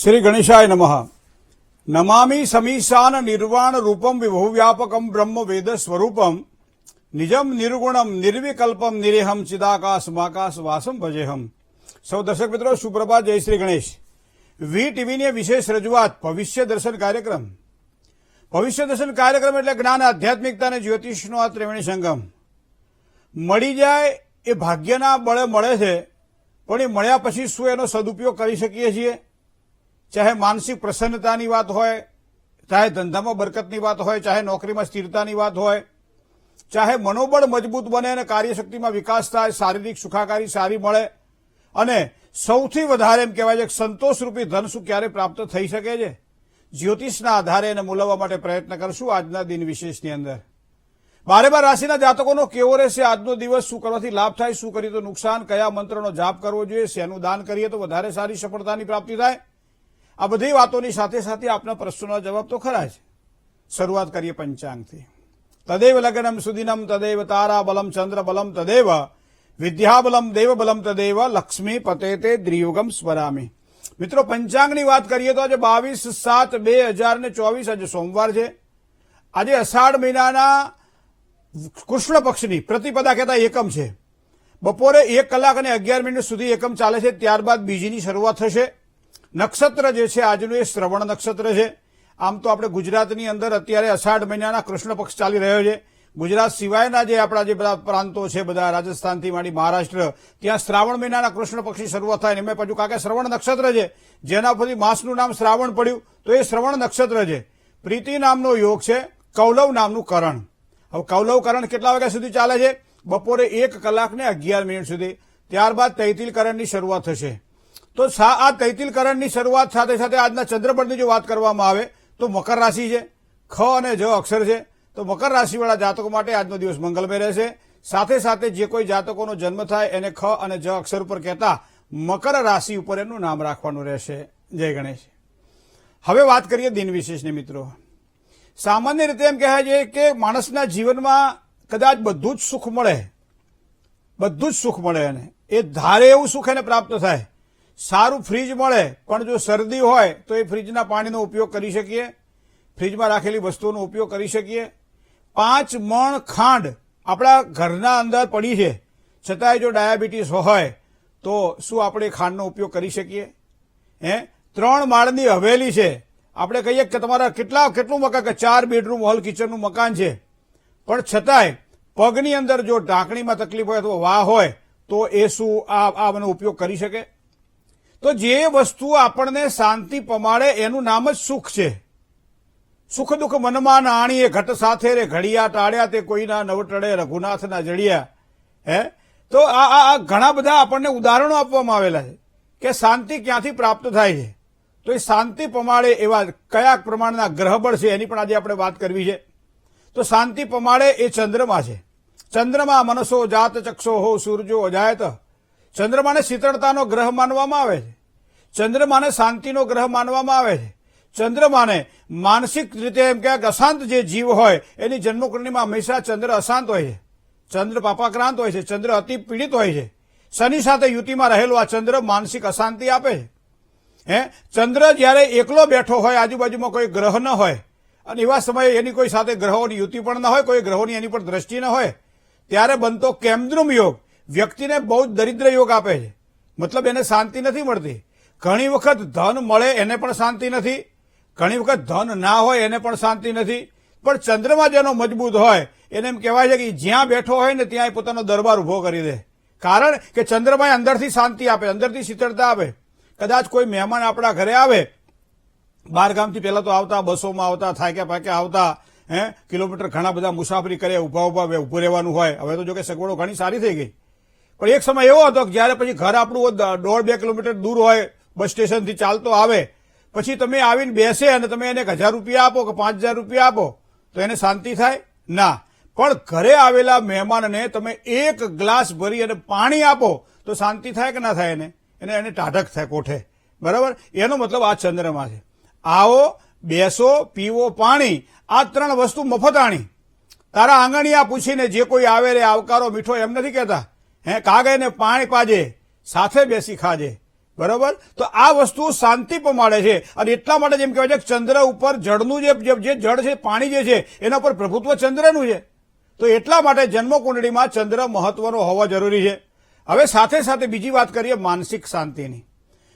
श्री गणेशाय नमः। नमामि समीशान निर्वाण रूपम विभुव्यापकम ब्रह्म वेद स्वरूपम निजम निर्गुणम निर्विकल्पम निरेहम चिदाकाश माकाश वासम भजेहम। सौ दर्शक मित्रों सुप्रभात, जय श्री गणेश। વી ટીવીની વિશેષ રજૂઆત ભવિષ્ય દર્શન કાર્યક્રમ। ભવિષ્ય દર્શન કાર્યક્રમ એટલે જ્ઞાન, આધ્યાત્મિકતા અને જ્યોતિષનો આ ત્રિવેણી સંગમ મળી જાય એ ભાગ્યના બળે મળે છે, પણ એ મળ્યા પછી શું એનો સદુપયોગ કરી શકીએ છીએ? ચાહે માનસિક પ્રસન્નતાની વાત હોય, ચાહે ધંધામાં બરકતની વાત હોય, ચાહે નોકરીમાં સ્થિરતાની વાત હોય, ચાહે મનોબળ મજબૂત બને અને કાર્યશક્તિમાં વિકાસ થાય, શારીરિક સુખાકારી સારી મળે અને સૌથી વધારે એમ કહેવાય છે કે સંતોષરૂપી ધન સુખ ક્યારે પ્રાપ્ત થઈ શકે છે? જ્યોતિષના આધારે એને મૂલવવા માટે પ્રયત્ન કરશું આજના દિન વિશેષની અંદર। 12 રાશિના જાતકોનો કેવો રહેશે આજનો દિવસ? શું કરવાથી લાભ થાય, શું કરીએ તો નુકસાન, કયા મંત્રનો જાપ કરવો જોઈએ, શેનું દાન કરીએ તો વધારે સારી સફળતાની પ્રાપ્તિ થાય? આ બધી વાતોની સાથે સાથે આપના પ્રશ્નોના જવાબ તો ખરા જ। શરૂઆત કરીએ પંચાંગથી। તદેવ લગ્નમ સુદિનમ તદેવ તારા બલમ ચંદ્ર બલમ તદેવ વિદ્યાબલમ દેવબલમ તદેવ લક્ષ્મી પતેતે દ્રિયુગમ સ્મરામી। મિત્રો પંચાંગની વાત કરીએ તો આજે 22/7/2024 આજે સોમવાર છે। આજે અષાઢ મહિનાના કૃષ્ણ પક્ષની પ્રતિપદા કહેતા એકમ છે। બપોરે 1 કલાક અને 11 મિનિટ સુધી એકમ ચાલે છે, ત્યારબાદ બીજીની શરૂઆત થશે। નક્ષત્ર જે છે આજનું એ શ્રવણ નક્ષત્ર છે। આમ તો આપણે ગુજરાતની અંદર અત્યારે અષાઢ મહિનાના કૃષ્ણ પક્ષ ચાલી રહ્યો છે। ગુજરાત સિવાયના જે આપણા જે બધા પ્રાંતો છે, બધા રાજસ્થાનથી માંડી મહારાષ્ટ્ર, ત્યાં શ્રાવણ મહિનાના કૃષ્ણ પક્ષની શરૂઆત થાય। એમાં પાછું કારણ કે શ્રવણ નક્ષત્ર છે, જેના પરથી માસનું નામ શ્રાવણ પડ્યું, તો એ શ્રવણ નક્ષત્ર છે। પ્રીતિ નામનો યોગ છે, કૌલવ નામનું કરણ। હવે કૌલવ કરણ કેટલા વાગ્યા સુધી ચાલે છે? બપોરે 1 કલાક ને 11 મિનિટ સુધી, ત્યારબાદ તૈતિલ કરણની શરૂઆત થશે। તો આ તૈતિલ કરણની શરૂઆત સાથે સાથે આજના ચંદ્રબળની જો વાત કરવામાં આવે તો મકર રાશિ છે, ખ અને જ અક્ષર છે, તો મકર રાશિવાળા જાતકો માટે આજનો દિવસ મંગલમય રહેશે। સાથે સાથે જે કોઈ જાતકોનો જન્મ થાય એને ખ અને જ અક્ષર ઉપર કહેતા મકર રાશિ ઉપર એનું નામ રાખવાનું રહેશે। જય ગણેશ। હવે વાત કરીએ દિન વિશેષની મિત્રો। સામાન્ય રીતે એમ કહેવાય છે કે માણસના જીવનમાં કદાચ બધું જ સુખ મળે, બધું જ સુખ મળે અને એ ધારે એવું સુખ એને પ્રાપ્ત થાય। સારું ફ્રીજ મળે, પણ જો શરદી હોય તો એ ફ્રીજના પાણીનો ઉપયોગ કરી શકીએ, ફ્રીજમાં રાખેલી વસ્તુઓનો ઉપયોગ કરી શકીએ। 5 મણ ખાંડ આપણા ઘરના અંદર પડી છે, છતાંય જો ડાયાબિટીસ હોય તો શું આપણે ખાંડનો ઉપયોગ કરી શકીએ? 3 માળની હવેલી છે, આપણે કહીએ કે તમારા કેટલું મકાન, કે 4 બેડરૂમ હોલ કિચનનું મકાન છે, પણ છતાંય પગની અંદર જો ઢાંકણીમાં તકલીફ હોય અથવા વાહ હોય તો એ શું આનો ઉપયોગ કરી શકે? તો જે વસ્તુ આપણને શાંતિ પમાડે એનું નામ જ સુખ છે। સુખ દુઃખ મનમાં આણીએ ઘટ સાથે રે ઘડિયા ટાળ્યા તે કોઈના નવટડે રઘુનાથના જડિયા। તો આ ઘણા બધા આપણને ઉદાહરણો આપવામાં આવેલા છે કે શાંતિ ક્યાંથી પ્રાપ્ત થાય છે। તો એ શાંતિ પમાડે એવા કયા પ્રમાણના ગ્રહબળ છે એની પણ આજે આપણે વાત કરવી છે। તો શાંતિ પમાડે એ ચંદ્રમા છે। ચંદ્રમા મનસો જાત ચક્ષો હો સૂરજો અજાયત। ચંદ્રમાને શીતળતાનો ગ્રહ માનવામાં આવે છે, ચંદ્રમાને શાંતિનો ગ્રહ માનવામાં આવે છે। ચંદ્રમાને માનસિક રીતે એમ કે અશાંત જે જીવ હોય એની જન્મકુંડળીમાં હંમેશા ચંદ્ર અશાંત હોય છે, ચંદ્ર પાપાક્રાંત હોય છે, ચંદ્ર અતિ પીડિત હોય છે। શનિ સાથે યુતિમાં રહેલો આ ચંદ્ર માનસિક અશાંતિ આપે છે। ચંદ્ર જ્યારે એકલો બેઠો હોય, આજુબાજુમાં કોઈ ગ્રહ ન હોય અને એવા સમયે એની કોઈ સાથે ગ્રહોની યુતિ પણ ન હોય, કોઈ ગ્રહોની એની પર દ્રષ્ટિ ન હોય, ત્યારે બનતો કેમદ્રુમ યોગ વ્યક્તિને બહુ જ દરિદ્ર યોગ આપે છે। મતલબ એને શાંતિ નથી મળતી। ઘણી વખત ધન મળે એને પણ શાંતિ નથી, ઘણી વખત ધન ના હોય એને પણ શાંતિ નથી। પણ ચંદ્રમાં જેનો મજબૂત હોય એને એમ કહેવાય છે કે જ્યાં બેઠો હોય ને ત્યાં પોતાનો દરબાર ઉભો કરી દે, કારણ કે ચંદ્રમાં અંદરથી શાંતિ આપે, અંદરથી શીતળતા આપે। કદાચ કોઈ મહેમાન આપણા ઘરે આવે, બહાર ગામથી પહેલા તો આવતા, બસોમાં આવતા, થાક્યા પાક્યા આવતા, કિલોમીટર ઘણા બધા મુસાફરી કરે, ઉભું રહેવાનું હોય। હવે તો જો કે સગવડો ઘણી સારી થઈ ગઈ, પણ એક સમય એવો હતો કે જયારે પછી ઘર આપણું 1.5-2 કિલોમીટર દૂર હોય, બસ સ્ટેશનથી ચાલતો આવે, પછી તમે આવીને બેસે અને તમે એને 1000 રૂપિયા આપો કે 5000 રૂપિયા આપો તો એને શાંતિ થાય? ના। પણ ઘરે આવેલા મહેમાનને તમે 1 ગ્લાસ ભરી અને પાણી આપો તો શાંતિ થાય કે ના થાય? એને ટાઢક થાય કોઠે, બરાબર? એનો મતલબ આ ચંદ્રમા છે। આવો, બેસો, પીવો પાણી, આ 3 વસ્તુ મફત આણી। તારા આંગણિયા પૂછીને જે કોઈ આવે રે આવકારો મીઠો એમ નથી કહેતા। કાગઈને પાણી પાજે, સાથે બેસી ખાજે, બરાબર. તો આ વસ્તુ શાંતિ પમાડે છે અને એટલા માટે જેમ કહેવાય છે કે ચંદ્ર ઉપર જળનું જે જળ છે, પાણી જે છે એના ઉપર પ્રભુત્વ ચંદ્રનું છે. તો એટલા માટે જન્મકુંડળીમાં ચંદ્ર મહત્વનો હોવો જરૂરી છે. હવે સાથે સાથે બીજી વાત કરીએ માનસિક શાંતિની.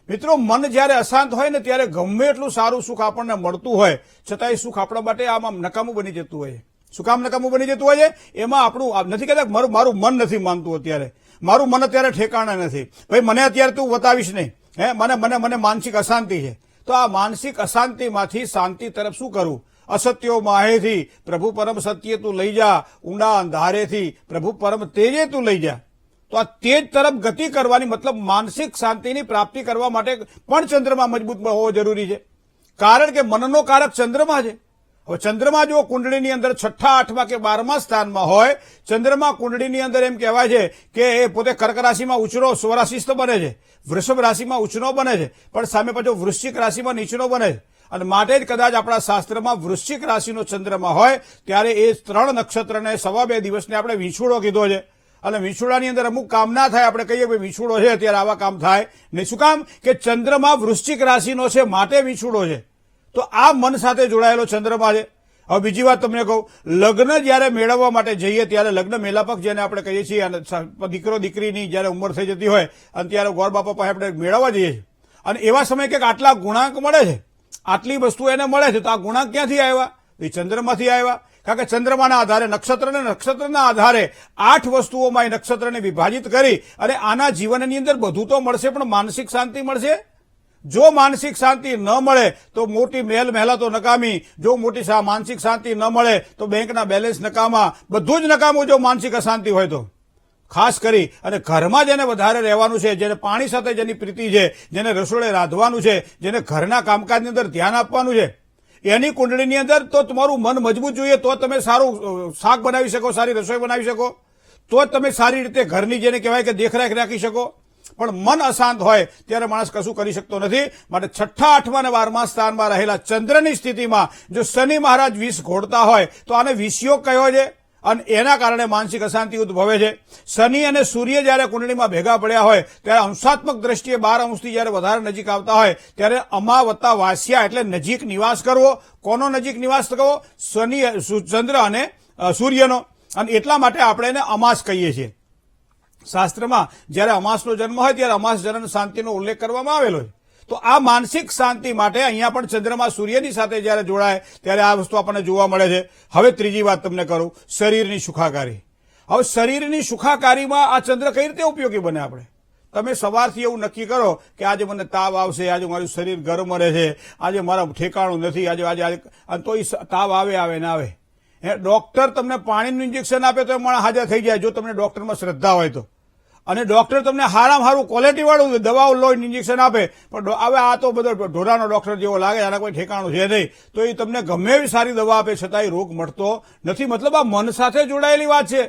મિત્રો, મન જ્યારે અશાંત હોય ને ત્યારે ગમે એટલું સારું સુખ આપણને મળતું હોય છતાં એ સુખ આપણા માટે આમ નકામું બની જતું હોય છે. શું કામ નકામું બની જતું હોય છે? એમાં આપણું નથી કહેતા મારું મન નથી માનતું, અત્યારે મારું મન અત્યારે ઠેકાણે નથી, ભાઈ મને અત્યારે તું બતાવીશ નહીં, મને માનસિક અશાંતિ છે. તો આ માનસિક અશાંતિમાંથી શાંતિ તરફ શું કરવું? અસત્યો માહેથી પ્રભુ પરમ સત્ય તું લઈ જા, ઊંડા અંધારેથી પ્રભુ પરમ તેજે તું લઈ જા. તો આ તેજ તરફ ગતિ કરવાની મતલબ માનસિક શાંતિની પ્રાપ્તિ કરવા માટે પણ ચંદ્રમા મજબૂત હોવો જરૂરી છે. કારણ કે મનનો કારક ચંદ્રમા છે. હવે ચંદ્રમા જો કુંડળીની અંદર 6ઠા, 8મા કે 12મા સ્થાનમાં હોય, ચંદ્રમા કુંડળીની અંદર એમ કહેવાય છે કે એ પોતે કર્ક રાશિમાં ઉચરો સ્વરાશિસ્થ બને છે, વૃષભ રાશિમાં ઉચનો બને છે, પણ સામે પાછો વૃશ્ચિક રાશિમાં નીચનો બને છે. અને માટે જ કદાચ આપણા શાસ્ત્રમાં વૃશ્ચિક રાશિનો ચંદ્રમા હોય ત્યારે એ 3 નક્ષત્રને 2.25 દિવસને આપણે વીંછુડો કીધો છે. અને વીંછુડાની અંદર અમુક કામ ના થાય, આપણે કહીએ કે વીંછુડો છે અત્યારે આવા કામ થાય નહીં. શું કામ? કે ચંદ્રમા વૃશ્ચિક રાશિનો છે, માટે વીંછુડો છે. તો આ મન સાથે જોડાયેલો ચંદ્રમા છે. હવે બીજી વાત તમને કહું, લગ્ન જ્યારે મેળવવા માટે જઈએ ત્યારે લગ્ન મેલાપક જેને આપણે કહીએ છીએ, અને દીકરો દીકરીની જ્યારે ઉંમર થઈ જતી હોય અને ત્યારે ગોર બાપા પાસે આપણે મેળવવા જઈએ છીએ અને એવા સમયે કે આટલા ગુણાંક મળે છે, આટલી વસ્તુ એને મળે છે, તો આ ગુણાંક ક્યાંથી આવ્યા? એ ચંદ્રમાંથી આવ્યા. કારણ કે ચંદ્રમાના આધારે નક્ષત્રના આધારે 8 વસ્તુઓમાં એ નક્ષત્રને વિભાજિત કરી અને આના જીવનની અંદર બધું તો મળશે પણ માનસિક શાંતિ મળશે. જો માનસિક શાંતિ ન મળે તો મોટી મહેલા તો નકામી, જો મોટી માનસિક શાંતિ ન મળે તો બેંકના બેલેન્સ નકામા, બધું જ નકામું જો માનસિક અશાંતિ હોય તો. ખાસ કરી અને ઘરમાં જેને વધારે રહેવાનું છે, જેને પાણી સાથે જેની પ્રીતિ છે, જેને રસોડે રાંધવાનું છે, જેને ઘરના કામકાજની અંદર ધ્યાન આપવાનું છે, એની કુંડળીની અંદર તો તમારું મન મજબૂત જોઈએ તો તમે સારું શાક બનાવી શકો, સારી રસોઈ બનાવી શકો, તો જ તમે સારી રીતે ઘરની જેને કહેવાય કે દેખરેખ રાખી શકો. પણ મન અશાંત હોય ત્યારે માણસ કશું કરી શકતો નથી. માટે 6ઠા, 8મા અને 12મા સ્થાનમાં રહેલા ચંદ્રની સ્થિતિમાં જો શનિ મહારાજ વિષ ઘોળતા હોય તો આને વિષયોગ કહેવાય છે અને એના કારણે માનસિક અશાંતિ ઉદ્ભવે છે. શનિ અને સૂર્ય જ્યારે કુંડળીમાં ભેગા પડ્યા હોય ત્યારે અંશાત્મક દ્રષ્ટિએ 12 અંશથી જ્યારે વધારે નજીક આવતા હોય ત્યારે અમાવતા વાસ્યા એટલે નજીક નિવાસ કરવો. કોનો નજીક નિવાસ કરવો? શનિ, ચંદ્ર અને સૂર્યનો. અને એટલા માટે આપણે એને અમાસ કહીએ છીએ. શાસ્ત્રમાં જ્યારે અમાસનો જન્મ હોય ત્યારે અમાસ જન્મ શાંતિનો ઉલ્લેખ કરવામાં આવેલો છે. તો આ માનસિક શાંતિ માટે અહીંયા પણ ચંદ્રમા સૂર્યની સાથે જ્યારે જોડાય ત્યારે આ વસ્તુ આપણને જોવા મળે છે. હવે ત્રીજી વાત તમને કરું, શરીરની સુખાકારી. હવે શરીરની સુખાકારીમાં આ ચંદ્ર કઈ રીતે ઉપયોગી બને? આપણે તમે સવારથી એવું નક્કી કરો કે આજે મને તાવ આવશે, આજે મારું શરીર ગરમ રહે છે, આજે મારા ઠેકાણું નથી, આજે તો એ તાવ આવે ને આવે. ડોક્ટર તમને પાણીનું ઇન્જેક્શન આપે તો માણસ હાજર થઈ જાય જો તમને ડોક્ટરમાં શ્રદ્ધા હોય તો. અને ડોક્ટર તમને સારામાં સારું ક્વોલિટી વાળું દવાઓ લો, ઇન્જેક્શન આપે, પણ હવે આ તો બધો ઢોરાનો ડોક્ટર જેવો લાગે, આના કોઈ ઠેકાણું છે નહીં, તો એ તમને ગમે એવી સારી દવા આપે છતાંય રોગ મળતો નથી. મતલબ આ મન સાથે જોડાયેલી વાત છે.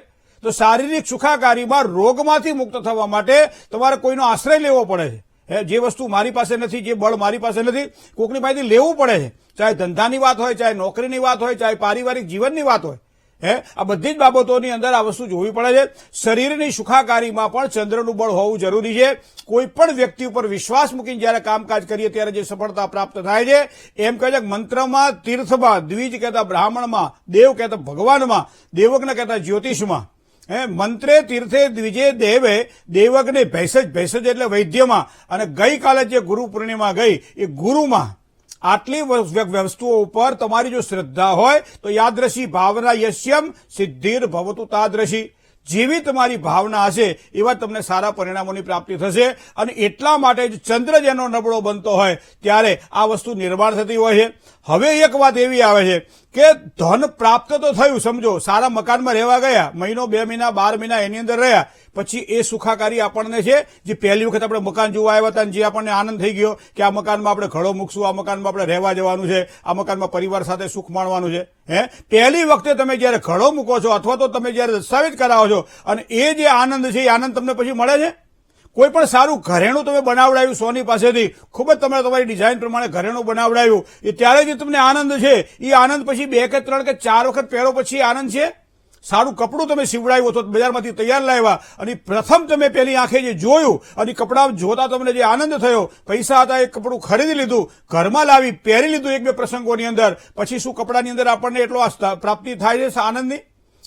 તો શારીરિક સુખાકારીમાં રોગમાંથી મુક્ત થવા માટે તમારે કોઈનો આશ્રય લેવો પડે છે. જે વસ્તુ મારી પાસે નથી, જે બળ મારી પાસે નથી, કોકની પાસેથી લેવું પડે છે. ચાહે ધંધાની વાત હોય, ચાહે નોકરીની વાત હોય, ચાહે પારિવારિક જીવનની વાત હોય, આ બધી જ બાબતોની અંદર આ વસ્તુ જોવી પડે છે. શરીરની સુખાકારીમાં પણ ચંદ્રનું બળ હોવું જરૂરી છે. કોઈ પણ વ્યક્તિ ઉપર વિશ્વાસ મૂકીને જયારે કામકાજ કરીએ ત્યારે જે સફળતા પ્રાપ્ત થાય છે, એમ કહે છે મંત્રમાં, તીર્થમાં, દ્વિજ કહેતા બ્રાહ્મણમાં, દેવ કહેતા ભગવાનમાં, દેવજ્ઞ કહેતા જ્યોતિષમાં, મંત્રે, તીર્થે, દ્વિજે, દેવે, દેવજ્ઞે, ભેષજ એટલે વૈદ્યમાં, અને ગઈકાલે જે ગુરુ પૂર્ણિમા ગઈ એ ગુરુમાં. આટલી વસ્તુઓ ઉપર તમારી જો શ્રદ્ધા હોય તો યાદૃશી ભાવના યશ્યમ સિદ્ધિર ભવતુ તાદૃશી. જેવી તમારી ભાવના હશે એવા તમને સારા પરિણામોની પ્રાપ્તિ થશે. અને એટલા માટે જ ચંદ્ર જેનો નબળો બનતો હોય ત્યારે આ વસ્તુ નિર્માણ થતી હોય છે. હવે એક વાત એવી આવે છે કે ધન પ્રાપ્ત તો થયું, સમજો સારા મકાનમાં રહેવા ગયા, મહિનો, 2 મહિના, 12 મહિના એની અંદર રહ્યા, પછી એ સુખાકારી આપણને છે જે પહેલી વખત આપણે મકાન જોવા આવ્યા હતા, જે આપણને આનંદ થઈ ગયો કે આ મકાનમાં આપણે ઘડો મૂકશું, આ મકાનમાં આપણે રહેવા જવાનું છે, આ મકાનમાં પરિવાર સાથે સુખ માણવાનું છે. પહેલી વખતે તમે જયારે ઘડો મૂકો છો અથવા તો તમે જયારે દસ્તાવેજ કરાવો છો અને એ જે આનંદ છે એ આનંદ તમને પછી મળે છે. કોઈ પણ સારું ઘરેણું તમે બનાવડાવ્યું સોની પાસેથી, ખૂબ જ તમે તમારી ડિઝાઇન પ્રમાણે ઘરેણું બનાવડાવ્યું, એ ત્યારે જે તમને આનંદ છે એ આનંદ પછી 2 કે 3 કે 4 વખત પહેરો પછી આનંદ છે. સારું કપડું તમે સીવડાવ્યું અથવા બજારમાંથી તૈયાર લાવ્યા અને પ્રથમ તમે પેલી આંખે જે જોયું અને કપડા જોતા તમને જે આનંદ થયો, પૈસા હતા એ કપડું ખરીદી લીધું, ઘરમાં લાવી પહેરી લીધું એક બે પ્રસંગોની અંદર, પછી શું કપડાની અંદર આપણને એટલો પ્રાપ્તિ થાય છે આનંદની?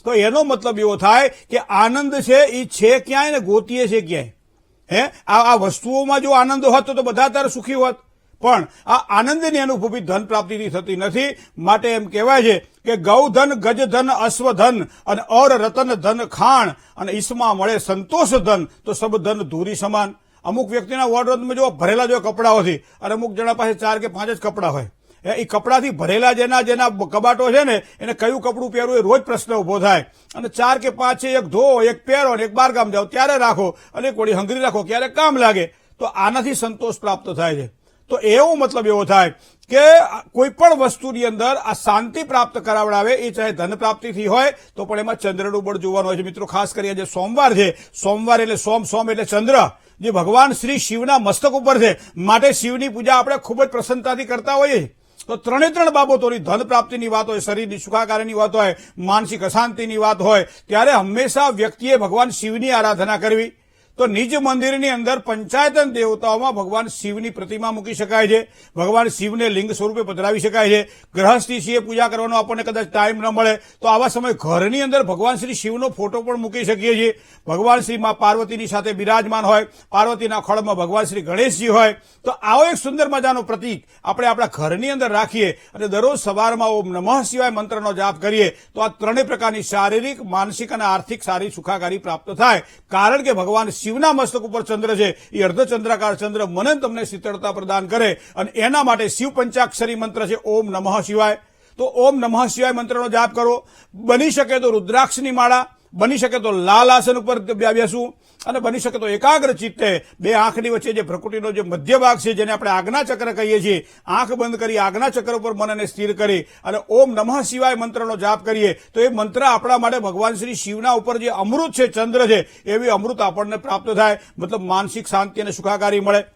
તો એનો મતલબ એવો થાય કે આનંદ છે એ છે ક્યાંય ને ગોતીએ છે ક્યાંય. આ વસ્તુઓમાં જો આનંદ હોત તો બધા તાર સુખી હોત, પણ આ આનંદની અનુભૂતિ ધન પ્રાપ્તિથી થતી નથી. માટે એમ કહેવાય છે કે ગૌધન, ગજધન, અશ્વધન અને ઓર રતન ધન ખાણ અને ઈસમાં મળે સંતોષ ધન તો સબ ધન ધૂરી સમાન. અમુક વ્યક્તિના વોર્ડરોબમાં જો ભરેલા જો કપડાઓથી, અને અમુક જણા પાસે 4 કે 5 જ કપડા હોય, એ કપડાથી ભરેલા જેના કબાટો છે ને એને કયું કપડું પહેરવું એ રોજ પ્રશ્ન ઉભો થાય. અને 4 કે 5 છે, એક ધો, એક પહેરો, એક બાર ગામ જાઓ ત્યારે રાખો, અને એક વળી હંગરી રાખો ક્યારે કામ લાગે. તો આનાથી સંતોષ પ્રાપ્ત થાય છે. તો એવો મતલબ એવો થાય કે કોઈ પણ વસ્તુની અંદર આ શાંતિ પ્રાપ્ત કરાવડાવે, એ ચાહે ધન પ્રાપ્તિથી હોય તો પણ એમાં ચંદ્રનું બળ જોવાનું હોય છે. મિત્રો ખાસ કરી આજે સોમવાર છે, સોમવાર એટલે સોમ એટલે ચંદ્ર, જે ભગવાન શ્રી શિવના મસ્તક ઉપર છે. માટે શિવની પૂજા આપણે ખૂબ જ પ્રસન્નતાથી કરતા હોઈએ. તો 3 બાબતોની, ધન પ્રાપ્તિની વાત હોય, શરીરની સુખાકારીની વાત હોય, માનસિક અશાંતિની વાત હોય, ત્યારે હંમેશા વ્યક્તિએ ભગવાન શિવની આરાધના કરવી. તો નિજ મંદિરની અંદર પંચાયતન દેવતાઓમાં ભગવાન શિવની પ્રતિમા મૂકી શકાય છે, ભગવાન શિવને લિંગ સ્વરૂપે પધરાવી શકાય છે. ગ્રહસ્થી શિવ પૂજા કરવાનો આપણને કદાચ ટાઈમ ન મળે તો આવા સમય ઘરની અંદર ભગવાન શ્રી શિવનો ફોટો પણ મૂકી શકીએ છીએ. ભગવાન શ્રી માં પાર્વતીની સાથે બિરાજમાન હોય, પાર્વતીના ખોળમાં ભગવાન શ્રી ગણેશજી હોય, તો આવો એક સુંદર મજાનો પ્રતીક આપણે આપણા ઘરની અંદર રાખીએ અને દરરોજ સવારમાં ઓમ નમઃ શિવાય મંત્રનો જાપ કરીએ તો આ 3 પ્રકારની શારીરિક, માનસિક અને આર્થિક સારી સુખાકારી પ્રાપ્ત થાય. કારણ કે ભગવાન શિવના મસ્તક ઉપર ચંદ્ર છે, એ અર્ધચંદ્રાકાર ચંદ્ર મને તમને શીતળતા પ્રદાન કરે, અને એના માટે શિવ પંચાક્ષરી મંત્ર છે ઓમ નમઃ શિવાય. તો ઓમ નમઃ શિવાય મંત્રનો જાપ કરો. બની શકે તો રુદ્રાક્ષની માળા, બની શકે તો લાલ આસન ઉપર બેસવું, અને બની શકે તો એકાગ્ર ચિત્તે 2 આંખની વચ્ચે જે પ્રકૃતિનો જે મધ્ય ભાગ છે, જેને આપણે આજ્ઞા ચક્ર કહીએ છીએ, આંખ બંધ કરી આજ્ઞા ચક્ર ઉપર મનને સ્થિર કરી અને ઓમ નમઃ શિવાય મંત્રનો જાપ કરીએ તો એ મંત્ર આપણા માટે ભગવાન શ્રી શિવના ઉપર જે અમૃત છે, ચંદ્ર છે, એવી અમૃત આપણને પ્રાપ્ત થાય. મતલબ માનસિક શાંતિ અને સુખાકારી મળે.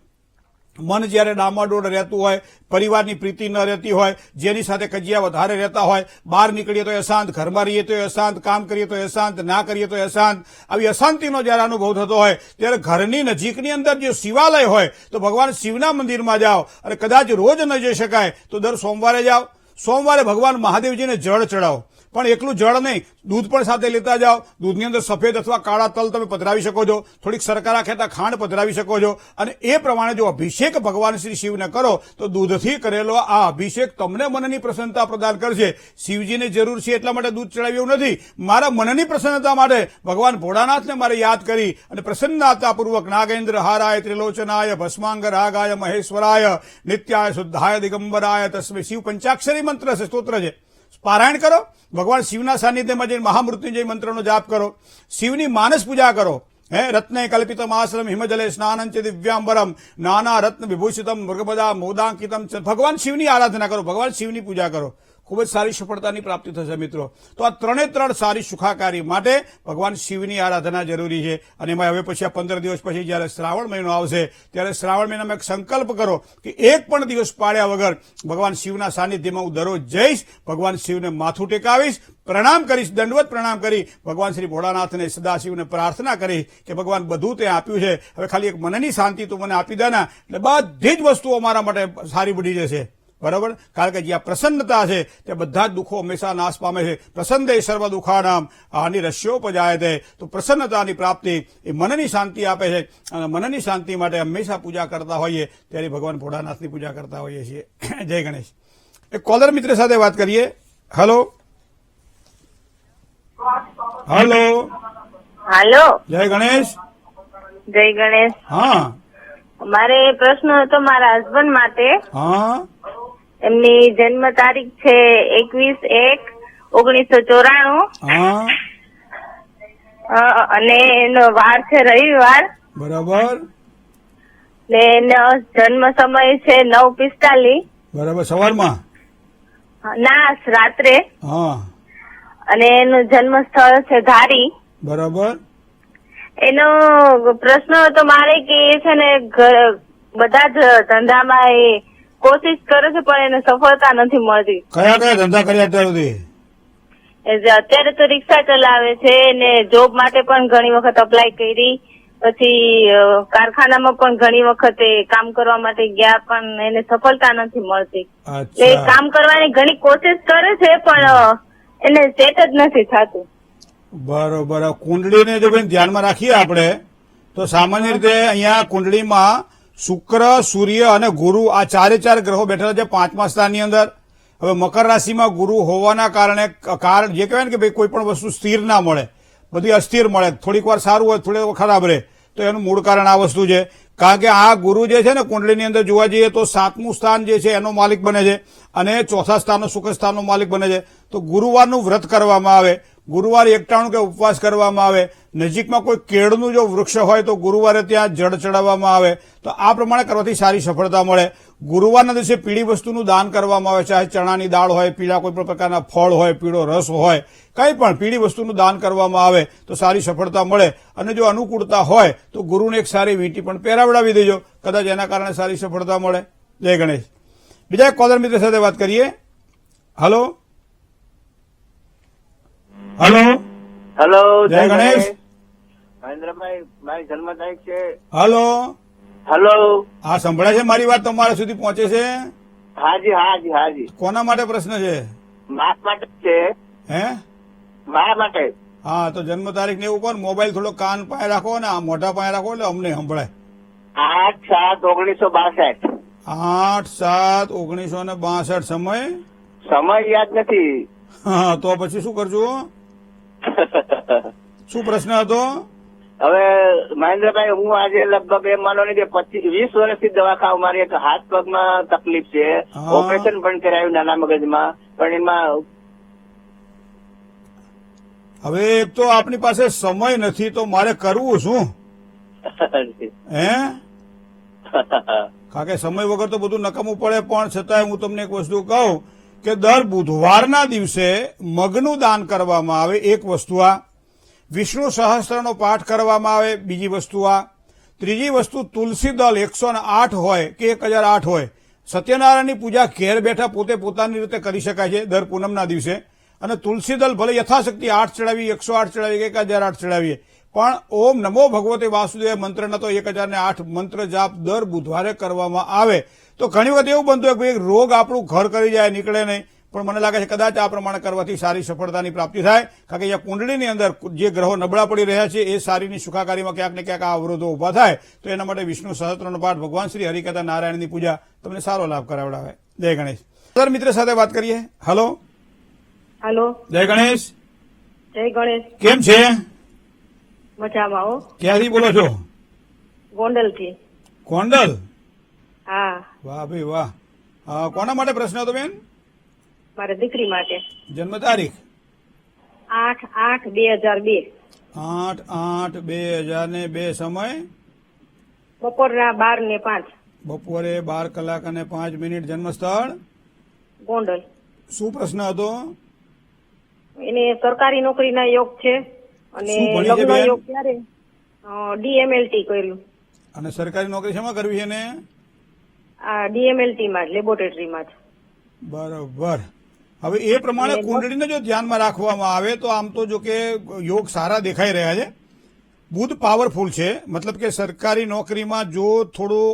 મન જ્યારે ડામાડોળ રહેતું હોય, પરિવારની પ્રીતિ ન રહેતી હોય, જેની સાથે કજિયા વધારે રહેતા હોય, બહાર નીકળીએ તો અશાંત, ઘરમાં રહીએ તો અશાંત, કામ કરીએ તો અશાંત, ના કરીએ તો અશાંત, આવી અશાંતિનો જ્યારે અનુભવ થતો હોય ત્યારે ઘરની નજીકની અંદર જે શિવાલય હોય તો ભગવાન શિવના મંદિરમાં જાઓ. અને કદાચ રોજ ન જઈ શકાય તો દર સોમવારે જાઓ. સોમવારે ભગવાન મહાદેવજીને જળ ચડાવો, પણ એકલું જળ નહીં, દૂધ પણ સાથે લેતા જાઓ. દૂધની અંદર સફેદ અથવા કાળા તલ તમે પધરાવી શકો છો, થોડીક શર્કરા ખેતા ખાંડ પધરાવી શકો છો. અને એ પ્રમાણે જો અભિષેક ભગવાન શ્રી શિવને કરો તો દૂધથી કરેલો આ અભિષેક તમને મનની પ્રસન્નતા પ્રદાન કરશે. શિવજીને જરૂર છે એટલા માટે દૂધ ચડાવ્યું નથી, મારા મનની પ્રસન્નતા માટે ભગવાન ભોળાનાથને મારે યાદ કરી અને પ્રસન્નતાપૂર્વક નાગેન્દ્ર હારાય ત્રિલોચનાય ભસ્માંગ રાગાય મહેશ્વરાય નિત્યાય શુદ્ધાય દિગંબરાય તસ્મે શિવ પંચાક્ષરી મંત્ર છે, સ્તોત્ર છે, પારાયણ કરો. ભગવાન શિવના સાનિધ્યમાં જઈને મહામૃત્યુંજય મંત્રનો જાપ કરો. શિવની માનસ પૂજા કરો. રત્ને કલ્પિતમ આશ્રમ હિમજલે સ્નાનંચ દિવ્યાંબરમ નાના રત્ન વિભૂષિતમ મૃગપદા મોદાંકિતમ. ભગવાન શિવની આરાધના કરો, ભગવાન શિવની પૂજા કરો. ખૂબ જ સારી સફળતાની પ્રાપ્તિ થશે મિત્રો. તો આ 3 સારી સુખાકારી માટે ભગવાન શિવની આરાધના જરૂરી છે. અને એમાં હવે પછી આ 15 દિવસ પછી જયારે શ્રાવણ મહિનો આવશે ત્યારે શ્રાવણ મહિનામાં એક સંકલ્પ કરો કે એક પણ દિવસ પાળ્યા વગર ભગવાન શિવના સાનિધ્યમાં હું દરરોજ જઈશ, ભગવાન શિવને માથું ટેકાવીશ, પ્રણામ કરીશ, દંડવત પ્રણામ કરી ભગવાન શ્રી ભોળાનાથને સદાશિવને પ્રાર્થના કરીશ કે ભગવાન બધું તે આપ્યું છે, હવે ખાલી એક મનની શાંતિ તું મને આપી દે ને, એટલે બધી જ વસ્તુઓ મારા માટે સારી બની જશે. બરાબર? કારણ કે જ્યાં પ્રસન્નતા છે તે બધા જ દુઃખો હંમેશા નાશ પામે છે. પ્રસન્ને સર્વ દુઃખાનામ હાનિરસ્યોપજાયતે. તો પ્રસન્નતાની પ્રાપ્તિ એ મનની શાંતિ આપે છે, અને મનની શાંતિ માટે હંમેશા પૂજા કરતા હોઈએ ત્યારે ભગવાન ભોળાનાથની પૂજા કરતા હોઈએ છીએ. જય ગણેશ. એક કોલર મિત્ર સાથે વાત કરીએ. હલો હલો હાલો, જય ગણેશ. જય ગણેશ. હા, મારે પ્રશ્ન હતો મારા હસબન્ડ માટે. હા, એમની જન્મ તારીખ છે 21/1/1994. હા, અને એનો વાર છે રવિવાર. બરાબર. ને એનો જન્મ સમય છે 9:45. બરાબર. સવારમાં? ના, રાત્રે. હા. અને એનું જન્મ સ્થળ છે ધારી. બરાબર. એનો પ્રશ્ન હતો મારે કે એ છે ને બધા જ ધંધામાં એ કોશિશ કરે છે પણ એને સફળતા નથી મળતી. કયા કયા ધંધા કર્યા અત્યાર સુધી? અત્યારે તો રિક્ષા ચલાવે છે ને જોબ માટે પણ ઘણી વખત અપ્લાય કરી, પછી કારખાનામાં પણ ઘણી વખત એ કામ કરવા માટે ગયા પણ એને સફળતા નથી મળતી. એ અચ્છા, કામ કરવાની ઘણી કોશિશ કરે છે પણ એને સેટ જ નથી થતું. બરોબર. કુંડળીને જો બેન ધ્યાનમાં રાખીએ આપણે તો સામાન્ય રીતે અહીંયા કુંડળીમાં શુક્ર, સૂર્ય અને ગુરુ આ ચારે ચાર ગ્રહો બેઠેલા છે 5મા સ્થાનની અંદર. હવે મકર રાશિમાં ગુરુ હોવાના કારણે જે કહેવાય ને કે ભાઈ કોઈ પણ વસ્તુ સ્થિર ના મળે, બધી અસ્થિર મળે, થોડીક વાર સારું હોય, થોડીક વાર ખરાબ રહે, તો એનું મૂળ કારણ આ વસ્તુ છે. કારણ કે આ ગુરુ જે છે ને કુંડળીની અંદર જોવા જઈએ તો 7મું સ્થાન જે છે એનો માલિક બને છે અને 4થા સ્થાનનો શુક્ર સ્થાનનો માલિક બને છે. તો ગુરુવારનું વ્રત કરવામાં આવે, ગુરુવારે 91 કે ઉપવાસ કરવામાં આવે, નજીકમાં કોઈ કેળનું જો વૃક્ષ હોય તો ગુરુવારે ત્યાં જળ ચડાવવામાં આવે, તો આ પ્રમાણે કરવાથી સારી સફળતા મળે. ગુરુવારના દિવસે પીળી વસ્તુનું દાન કરવામાં આવે, ચાહે ચણાની દાળ હોય, પીળા કોઈ પણ પ્રકારના ફળ હોય, પીળો રસ હોય, કંઈ પણ પીળી વસ્તુનું દાન કરવામાં આવે તો સારી સફળતા મળે. અને જો અનુકૂળતા હોય તો ગુરુને એક સારી વીંટી પણ પહેરાવડાવી દેજો, કદાચ એના કારણે સારી સફળતા મળે. જય ગણેશ. બીજા એક કોલર મિત્ર સાથે વાત કરીએ. હલો હલો હેલો, જય ગણેશ. મહેન્દ્રભાઈ, મારી જન્મ તારીખ છે. હલો, હેલો, હા સંભળાય છે મારી વાત? તમારા સુધી પહોંચે છે? હાજી હાજી હાજી. કોના માટે પ્રશ્ન છે? માસ માટે છે, હે? મારા માટે. હા, તો જન્મ તારીખ ને એવું પણ મોબાઈલ થોડો કાન પાસે રાખો ને આ મોઢા પાસે રાખો એટલે અમને સંભળાય. 8/7/1962. 8/7/1962. સમય? સમય યાદ નથી. હા, તો પછી શું કરજો? શું પ્રશ્ન હતો? હવે મહેન્દ્રભાઈ, હું આજે લગભગ એમ માનો ને કે 20 વર્ષથી દવા ખાવ. મારી એક હાથ પગમાં તકલીફ છે, હા. ઓપરેશન પણ કરાયું નાના મગજમાં, પણ એમાં હવે એક તો આપની પાસે સમય નથી તો મારે કરવું શું? હે? કારણ કે સમય વગર તો બધું નકામું પડે. પણ છતાંય હું તમને એક વસ્તુ કહું કે દર બુધવારના દિવસે મગનું દાન કરવામાં આવે, એક વસ્તુ આ. વિષ્ણુ સહસ્ત્રનો પાઠ કરવામાં આવે, બીજી વસ્તુ આ. ત્રીજી વસ્તુ તુલસી દળ 108 હોય કે 1008 હોય, સત્યનારાયણની પૂજા ઘેર બેઠા પોતે પોતાની રીતે કરી શકાય છે દર પૂનમના દિવસે. અને તુલસી દળ ભલે યથાશક્તિ 8 ચડાવી, 108 ચડાવી કે 1008 ચડાવીએ, પણ ઓમ નમો ભગવતે વાસુદેવ મંત્રનો તો 1008 મંત્ર જાપ દર બુધવારે કરવામાં આવે. તો ઘણી વખત એવું બનતું હોય કે ભાઈ રોગ આપણું ઘર કરી જાય, નીકળે નહીં, પણ મને લાગે છે કદાચ આ પ્રમાણે કરવાથી સારી સફળતાની પ્રાપ્તિ થાય. કારણ કે અહીંયા કુંડળીની અંદર જે ગ્રહો નબળા પડી રહ્યા છે એ સારીની સુખાકારીમાં ક્યાંક ને ક્યાંક આ અવરોધો ઉભા થાય. તો એના માટે વિષ્ણુ સહસ્ત્રનો પાઠ, ભગવાન શ્રી હરિકથા, નારાયણની પૂજા તમને સારો લાભ કરાવડાવે. જય ગણેશ. સર મિત્ર સાથે વાત કરીએ. હલો, હાલો, જય ગણેશ. જય ગણેશ. કેમ છે? મજામાં હો. ક્યાંથી બોલો છો? ગોંડલ થી. ગોંડલ? હા, વાહ ભાઈ વાહ. કોના માટે પ્રશ્ન હતો બેન? મારા દીકરી માટે. જન્મ તારીખ? 8/8/2002. 8/8/2002. સમય? બપોરના 12 ને 5. બપોરે 12 કલાક અને 5 મિનિટ. જન્મ સ્થળ? ગોંડલ. શું પ્રશ્ન હતો? એને સરકારી નોકરીના યોગ છે અને શું ભણી છે લગ્ન બેન? યોગ ક્યારે? DMLT કર્યું. અને સરકારી નોકરી શેમાં કરવી છે ને? આ DMLT માં જ, લેબોરેટરીમાં જ. બરોબર. હવે એ પ્રમાણે કુંડળીને જો ધ્યાનમાં રાખવામાં આવે તો આમ તો જો કે યોગ સારા દેખાઈ રહ્યા છે. બુધ પાવરફુલ છે, મતલબ કે સરકારી નોકરીમાં જો થોડું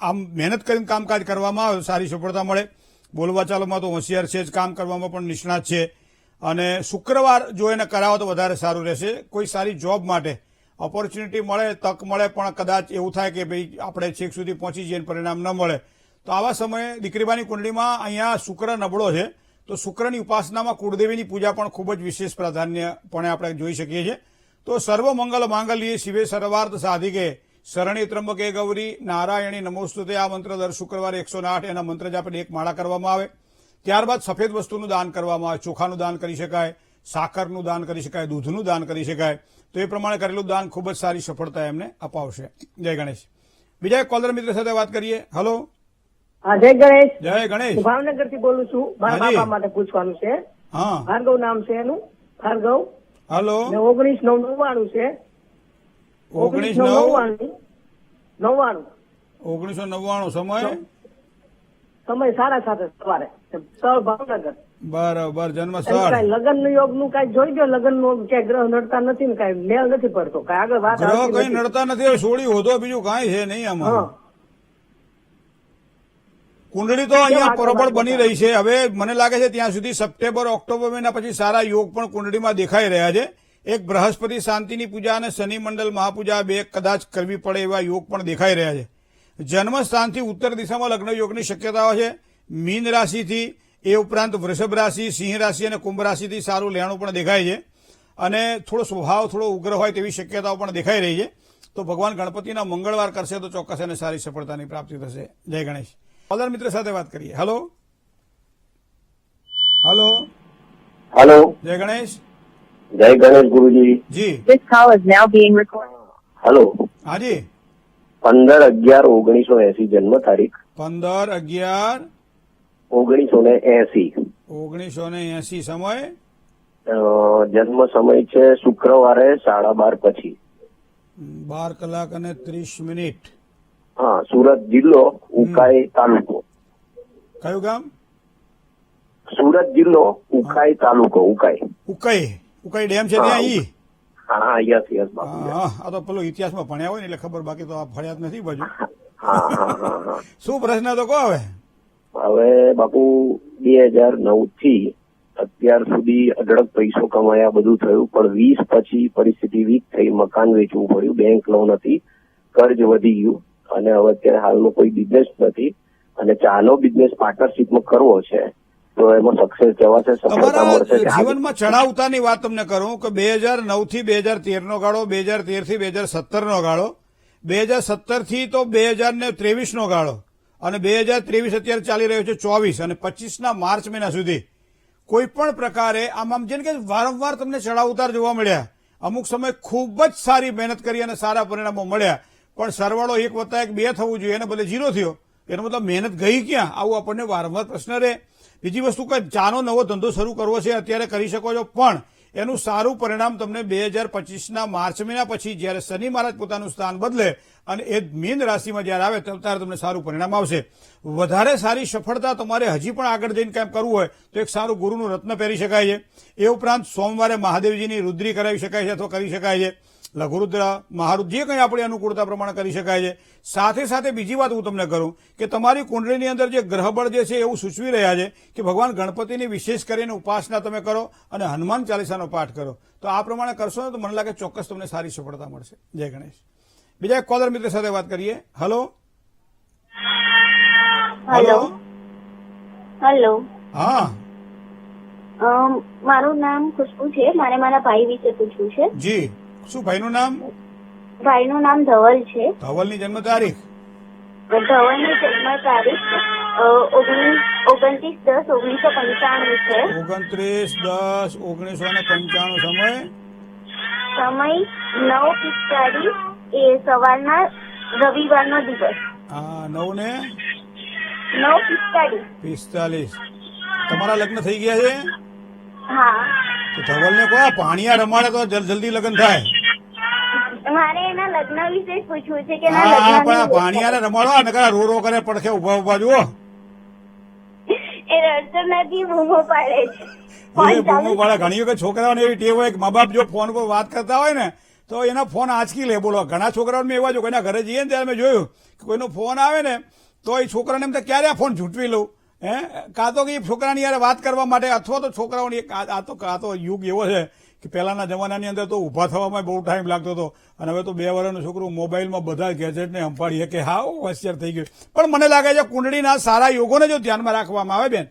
આમ મહેનત કરીને કામકાજ કરવામાં આવે સારી સફળતા મળે. બોલવા ચાલવામાં તો હોશિયાર છે જ, કામ કરવામાં પણ નિષ્ણાત છે. અને શુક્રવાર જો એને કરાવો તો વધારે સારું રહેશે. કોઈ સારી જોબ માટે ઓપોર્ચ્યુનિટી મળે, તક મળે, પણ કદાચ એવું થાય કે ભાઈ આપણે છેક સુધી પહોંચી જઈએ પરિણામ ન મળે, તો આવા સમયે દીકરીબાની કુંડલીમાં અહીંયા શુક્ર નબળો છે, તો શુક્રની ઉપાસનામાં કુળદેવીની પૂજા પણ ખૂબ જ વિશેષ પ્રાધાન્યપણે આપણે જોઈ શકીએ છીએ. તો સર્વ મંગલ માંગલ્યે શિવે સર્વાર્થ સાધિકે શરણી ત્રંબકે ગૌરી નારાયણી નમોસ્તુતે. આ મંત્ર દર શુક્રવારે 108 એના મંત્ર જાપને એક માળા કરવામાં આવે. ત્યારબાદ સફેદ વસ્તુનું દાન કરવામાં આવે. ચોખાનું દાન કરી શકાય, સાકરનું દાન કરી શકાય, દૂધનું દાન કરી શકાય. તો એ પ્રમાણે કરેલું દાન ખૂબ જ સારી સફળતા એમને અપાવશે. જય ગણેશ. બીજા એક કોલર મિત્ર સાથે વાત કરીએ. હલો, હા, જય ગણેશ. જય ગણેશ. હું ભાવનગર થી બોલું છું. મારા હાજી. બાપા માટે પૂછવાનું છે. હા, ભાર્ગવ નામ છે એનું, ભાર્ગવ. હલો. ને 19/9/99 છે. 19/9/99. 99. સમય? સમય 7:30 સવારે, સ્થળ ભાવનગર. બરાબર. જન્મ અને સ્થળ કાંઈ લગ્ન યોગ નું કાંઈ જોઈ દો. લગ્ન નું ક્યાંય ગ્રહ નડતા નથી ને કાંઈ મેળ નથી પડતો. કાંઈ આગળ વાત ગ્રહ આવતી કઈ નથી. નડતા નથી, સોળી હોતો બીજું કાંઈ છે નહીં આમાં. હા કુંડળી તો અહીંયા કેમ પ્રબળ આગળ બની રહી છે. હવે મને લાગે છે ત્યાં સુધી સપ્ટેમ્બર ઓક્ટોબર મહિના પછી સારા યોગ પણ કુંડળીમાં દેખાઈ રહ્યા છે. એક બૃહસ્પતિ શાંતિની પૂજા અને શનિ મંડળ મહાપૂજા બે કદાચ કરવી પડે એવા યોગ પણ દેખાઈ રહ્યા છે. જન્મ સ્થાનથી ઉત્તર દિશામાં લગ્ન યોગની શક્યતાઓ છે. મીન રાશિથી, એ ઉપરાંત વૃષભ રાશિ, સિંહ રાશિ અને કુંભ રાશિથી સારું લેણું પણ દેખાય છે. અને થોડો સ્વભાવ થોડો ઉગ્ર હોય તેવી શક્યતાઓ પણ દેખાઈ રહી છે. તો ભગવાન ગણપતિના મંગળવાર કરશે તો ચોક્કસ એને સારી સફળતાની પ્રાપ્તિ થશે. જય ગણેશ. કોલર મિત્ર સાથે વાત કરીએ. Hello hello. हेलो જય ગણેશ. जय गणेश गुरुजी। જી. This call is now being recorded. Hello હાજી. 15/11/1980 जन्म तारीख 15/11/1980 1980 સમય जन्म समय છે શુક્રવારે 12:30 પછી 12 કલાક અને 30 મિનિટ. હા સુરત જિલ્લો ઉકાઈ તાલુકો કયું ગામ? સુરત જિલ્લો ઉકાઈ તાલુકો ઉકાઈ ઉકાઈ. ઉકાઈ ડેમ છે ત્યાં ઈ. હા યસ યસ બાપુ હા, આ તો પેલો ઇતિહાસમાં ભણ્યા હોય ને એટલે ખબર, બાકી તો આ ફરિયાદ નથી બાજુ. હા હા હા હા શું પ્રશ્ન તો કહો હવે. હવે બાપુ 2009 થી અત્યાર સુધી અઢળક પૈસો કમાયા, બધું થયું, પણ 20 પછી પરિસ્થિતિ વીક થઈ, મકાન વેચવું પડ્યું, બેંક લોન હતી, કર્જ વધી ગયું અને હવે અત્યારે હાલમાં કોઈ બિઝનેસ નથી અને ચાનો બિઝનેસ પાર્ટનરશિપમાં કરવો છે તો એમાં સક્સેસ જવાશે, સફળતા તમારા મળશે. જીવનમાં ચઢાવ ઉતારની વાત તમને કરું કે 2009 થી 2013 નો ગાળો, 2013 થી 2017 નો ગાળો, 2017 થી તો 2023 નો ગાળો અને 2023 અત્યારે ચાલી રહ્યો છે 24 અને 25 માર્ચ મહિના સુધી કોઈ પણ પ્રકારે આમ જેને કે વારંવાર તમને ચઢાવ ઉતાર જોવા મળ્યા. અમુક સમય ખૂબ જ સારી મહેનત કરી અને સારા પરિણામો મળ્યા, પણ સરવાળો 1+1=2 થવું જોઈએ અને ભલે 0 થયો, એનો મતલબ મહેનત ગઈ ક્યાં? આવું આપણને વારંવાર પ્રશ્ન રહે. બીજી વસ્તુ કે ચાનો નવો ધંધો શરૂ કરવો છે અત્યારે કરી શકો છો, પણ એનું સારું પરિણામ તમને 2025 માર્ચ મહિના પછી જ્યારે શનિ મહારાજ પોતાનું સ્થાન બદલે અને એ મીન રાશિમાં જ્યારે આવે ત્યારે તમને સારું પરિણામ આવશે. વધારે સારી સફળતા તમારે હજી પણ આગળ જઈને કામ કરવું હોય તો એક સારું ગુરુનું રત્ન પહેરી શકાય છે. એ ઉપરાંત સોમવારે મહાદેવજીની રુદ્રી કરાવી શકાય છે અથવા કરી શકાય છે. લઘુરુદ્ર, મહારુદ્ર જે કંઈ આપણી અનુકૂળતા પ્રમાણે કરી શકાય છે. સાથે સાથે બીજી વાત હું તમને કરું કે તમારી કુંડળીની અંદર જે ગ્રહબળ જે છે એવું સૂચવી રહ્યા છે કે ભગવાન ગણપતિની વિશેષ કરીને ઉપાસના તમે કરો અને હનુમાન ચાલીસાનો પાઠ કરો. તો આ પ્રમાણે કરશો ને તો મને લાગે ચોક્કસ તમને સારી સફળતા મળશે. જય ગણેશ. બીજા એક કોલર મિત્ર સાથે વાત કરીએ. હલો હેલો હેલો હા મારું નામ ખુશ્બુ છે. મારે મારા ભાઈ વિશે પૂછવું છે. જી. શું ભાઈનું નામ? ભાઈનું નામ ધવલ છે. ધવલની જન્મ તારીખ? ધવલની જન્મ તારીખ 29/10/1995 છે. 29/10/1995. સમય? સમય 9:45 એ સવારના રવિવારનો દિવસ. હા, 9 ને 9:45. તમારા લગ્ન થઈ ગયા છે? હા તો ધવલને કહો પાણીયા રમાડે તો જલ્દી લગ્ન થાય. મારે એના લગ્ન વિશે જ પૂછવું છે કે હા એના પણ આ લગ્ન પાણીયાને રમાડો ને રો રો કરે પડખે ઉભા ઉભા જુઓ. એ રડતો નથી, બૂમો પાડે છે. એ ફોન બૂમો ચાલુ પાડે. ઘણી વખત છોકરાઓને એવી ટેવ હોય કે મા બાપ જો ફોન પર વાત કરતા હોય ને તો એના ફોન આંચકી લે. બોલો, ઘણા છોકરાઓને એવા જો કોઈના ઘરે જઈએ ને ત્યારે મેં જોયું કે કોઈનો ફોન આવે ને તો એ છોકરાને એમ તો ક્યારે આ ફોન ઝૂંટવી લઉં, કાં તો કે છોકરાની યાર વાત કરવા માટે અથવા તો છોકરાઓની આ તો યુગ એવો છે કે પહેલાના જમાનાની અંદર તો ઊભા થવામાં બહુ ટાઈમ લાગતો હતો અને હવે તો 2 વર્ષનું છોકરું મોબાઈલમાં બધા ગેજેટને સંભાળીએ કે હા હોશિયાર થઈ ગયું. પણ મને લાગે છે કુંડળીના સારા યોગોને જો ધ્યાનમાં રાખવામાં આવે બેન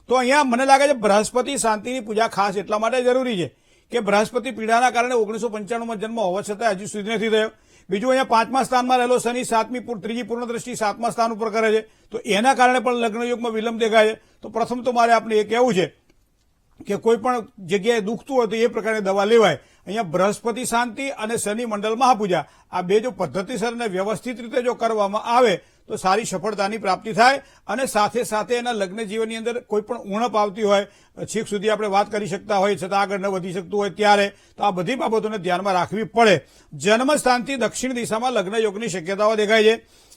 તો અહીંયા મને લાગે છે બૃહસ્પતિ શાંતિની પૂજા ખાસ એટલા માટે જરૂરી છે કે બૃહસ્પતિ પીડાના કારણે 1995માં જન્મ હોવા છતાં હજી સુધી નથી થયો. બીજું અહીંયા 5મા સ્થાનમાં રહેલો શનિ ત્રીજી પૂર્ણ દ્રષ્ટિ 7મા સ્થાન ઉપર કરે છે તો એના કારણે પણ લગ્ન યોગમાં વિલંબ દેખાય છે. તો પ્રથમ તો મારે આપણે એ કહેવું છે કે કોઈ પણ જગ્યાએ દુખતું હોય તો એ પ્રકારની દવા લેવાય. અહીંયા બૃહસ્પતિ શાંતિ અને શનિ મંડળ મહાપૂજા આ બે જો પદ્ધતિસર અને વ્યવસ્થિત રીતે જો કરવામાં આવે તો સારી સફળતાની પ્રાપ્તિ થાય અને સાથે સાથે એના લગ્ન જીવનની અંદર કોઈ પણ ઉણપ આવતી હોય, છેક સુધી આપણે વાત કરી શકતા હોય છતાં આગળ ન વધી શકતું હોય ત્યારે તો આ બધી બાબતોને ધ્યાનમાં રાખવી પડે. જન્મસ્થાનથી દક્ષિણ દિશામાં લગ્ન યોગની શક્યતાઓ દેખાય છે.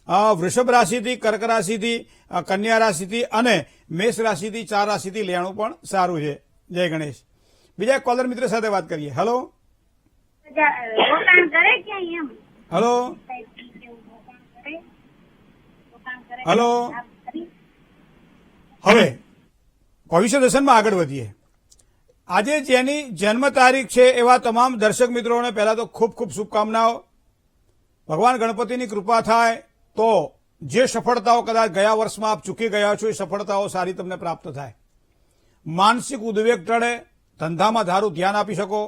વૃષભ રાશિથી, કર્ક રાશિથી, કન્યા રાશિથી અને મેષ રાશિથી 4 રાશિથી લેણું પણ સારું છે. જય ગણેશ. બીજા એક કોલર મિત્ર સાથે વાત કરીએ. હેલો રોકાણ કરે ક્યાંય એમ હેલો હેલો. હવે ભવિષ્ય દર્શનમાં આગળ વધીએ. આજે જેની જન્મ તારીખ છે એવા તમામ દર્શક મિત્રોને પહેલા તો ખૂબ ખૂબ શુભકામનાઓ. ભગવાન ગણપતિની કૃપા થાય તો જે સફળતાઓ કદાચ ગયા વર્ષમાં આપ ચૂકી ગયા છો એ સફળતાઓ સારી તમને પ્રાપ્ત થાય. માનસિક ઉદ્વેગ ટળે, ધંધામાં ધારું ધ્યાન આપી શકો,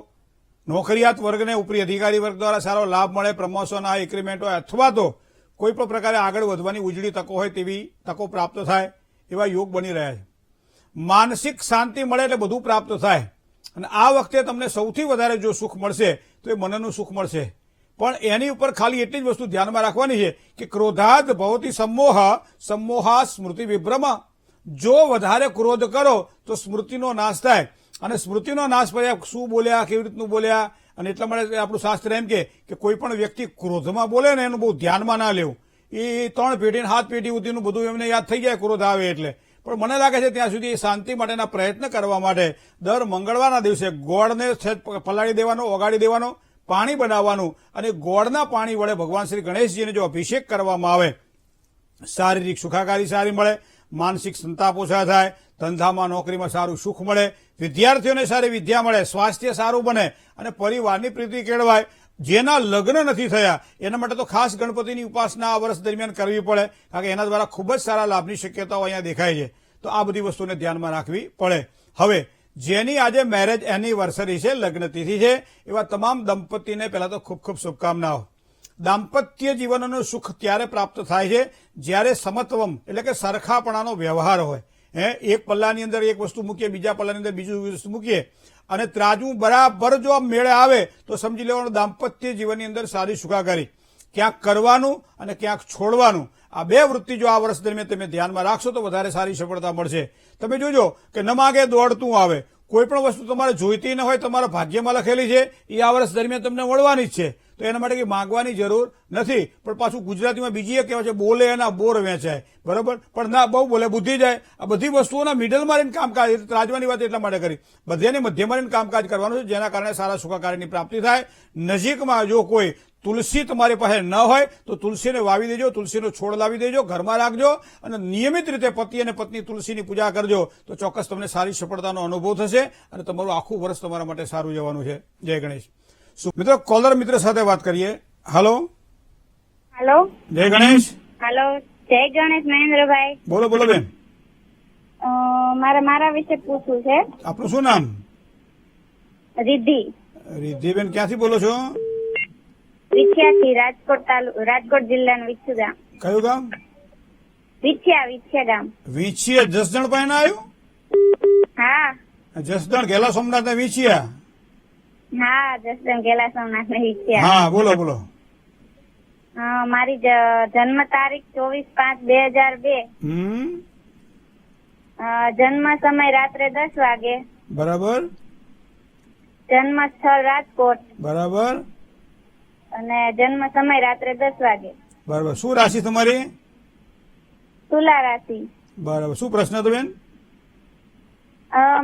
નોકરિયાત વર્ગને ઉપરી અધિકારી વર્ગ દ્વારા સારો લાભ મળે, પ્રમોશન હોય, ઇન્ક્રીમેન્ટ હોય અથવા તો કોઈ પણ પ્રકારે આગળ વધવાની ઉજળી તકો હોય તેવી તકો પ્રાપ્ત થાય એવા યોગ બની રહ્યા છે. માનસિક શાંતિ મળે એટલે બધું પ્રાપ્ત થાય. અને આ વખતે તમને સૌથી વધારે જો સુખ મળશે તો એ મનનું સુખ મળશે. પણ એની ઉપર ખાલી એટલી જ વસ્તુ ધ્યાનમાં રાખવાની છે કે ક્રોધાદ ભવતી સંમોહ સંમોહા સ્મૃતિ વિભ્રમ. જો વધારે ક્રોધ કરો તો સ્મૃતિનો નાશ થાય અને સ્મૃતિનો નાશ કર્યા શું બોલ્યા, કેવી રીતનું બોલ્યા. અને એટલા માટે આપણું શાસ્ત્ર એમ કે કોઈ પણ વ્યક્તિ ક્રોધમાં બોલે ને એનું બહુ ધ્યાનમાં ના લેવું. એ 3 પેઢી ને 7 પેઢી સુધીનું બધું એમને યાદ થઈ જાય ક્રોધ આવે એટલે. પણ મને લાગે છે ત્યાં સુધી શાંતિ માટેના પ્રયત્ન કરવા માટે દર મંગળવારના દિવસે ગોળને પલાળી દેવાનો, ઓગાળી દેવાનો, પાણી બનાવવાનું અને ગોળના પાણી વડે ભગવાન શ્રી ગણેશજીને જો અભિષેક કરવામાં આવે, શારીરિક સુખાકારી સારી મળે, માનસિક સંતાપ ઓછા થાય, ધંધામાં નોકરીમાં સારું સુખ મળે, વિદ્યાર્થીઓને સારી વિદ્યા મળે, સ્વાસ્થ્ય સારું બને અને પરિવારની પ્રીતિ કેળવાય. જેના લગ્ન નથી થયા એના માટે તો ખાસ ગણપતિની ઉપાસના આ વર્ષ દરમિયાન કરવી પડે, કારણ કે એના દ્વારા ખૂબ જ સારા લાભની શક્યતાઓ અહીંયા દેખાય છે. તો આ બધી વસ્તુને ધ્યાનમાં રાખવી પડે. હવે જેની આજે મેરેજ એનિવર્સરી છે, લગ્ન તિથિ છે, એવા તમામ દંપતીને પહેલા તો ખૂબ ખૂબ શુભકામનાઓ. દાંપત્ય જીવનનું સુખ ત્યારે પ્રાપ્ત થાય છે જ્યારે સમત્વમ એટલે કે સરખાપણાનો વ્યવહાર હોય. એક પલ્લાની અંદર એક વસ્તુ મૂકીએ, બીજા પલ્લાની અંદર બીજું વસ્તુ મૂકીએ અને ત્રાજવું બરાબર જો મેળે આવે તો સમજી લેવાનું દાંપત્ય જીવનની અંદર સારી સુખાકારી. ક્યાંક કરવાનું અને ક્યાંક છોડવાનું, આ બે વૃત્તિ જો આ વર્ષ દરમિયાન તમે ધ્યાનમાં રાખશો તો વધારે સારી સફળતા મળશે. તમે જોજો કે ન માગે દોડતું આવે. કોઈ પણ વસ્તુ તમારે જોઈતી ન હોય, તમારા ભાગ્યમાં લખેલી છે, એ આ વર્ષ દરમિયાન તમને મળવાની જ છે. તો એના માટે કંઈ માંગવાની જરૂર નથી. પણ પાછું ગુજરાતીમાં બીજી એક કહેવાય છે, બોલે એના બોર વેચાય. બરાબર? પણ ના બહુ બોલે બુદ્ધિ જાય. આ બધી વસ્તુઓના મિડલમાં રહીને કામકાજ, રાજવાની વાત એટલા માટે કરી, બધાની મધ્યમાં રહીને કામકાજ કરવાનું છે, જેના કારણે સારા સુખાકારીની પ્રાપ્તિ થાય. નજીકમાં જો કોઈ તુલસી તમારી પાસે ન હોય તો તુલસીને વાવી દેજો, તુલસીનો છોડ લાવી દેજો, ઘરમાં રાખજો અને નિયમિત રીતે પતિ અને પત્ની તુલસીની પૂજા કરજો તો ચોક્કસ તમને સારી સફળતાનો અનુભવ થશે અને તમારું આખું વર્ષ તમારા માટે સારું જવાનું છે. જય ગણેશ. મિત્રો કોલર મિત્ર સાથે વાત કરીએ. હેલો હેલો જય ગણેશ. હેલો જય ગણેશ મહેન્દ્રભાઈ. બોલો બોલો બેન. મારે મારા વિશે પૂછવું છે. આપનું શું નામ? રિદ્ધિ. રિદ્ધિબેન ક્યાંથી બોલો છો? વિછિયાથી, રાજકોટ જિલ્લાનું વિછુ ગામ. કયું ગામ? વિછિયા ગામ. વીંછીયા જસદણ પાસે ના આવ્યું? હા જસદણ ગેલા સોમનાથ ને વીંછીયા. હા જસદણ ગેલા સોમનાથ ને વિછિયા. હા બોલો બોલો. મારી જન્મ તારીખ 24/5/2002. જન્મ સમય રાત્રે 10 વાગે. બરાબર. જન્મ સ્થળ રાજકોટ. બરાબર. અને જન્મ સમય રાત્રે 10 વાગે. બરાબર. શું રાશિ તમારી? તુલા રાશિ. બરાબર. શું પ્રશ્ન હતો બેન?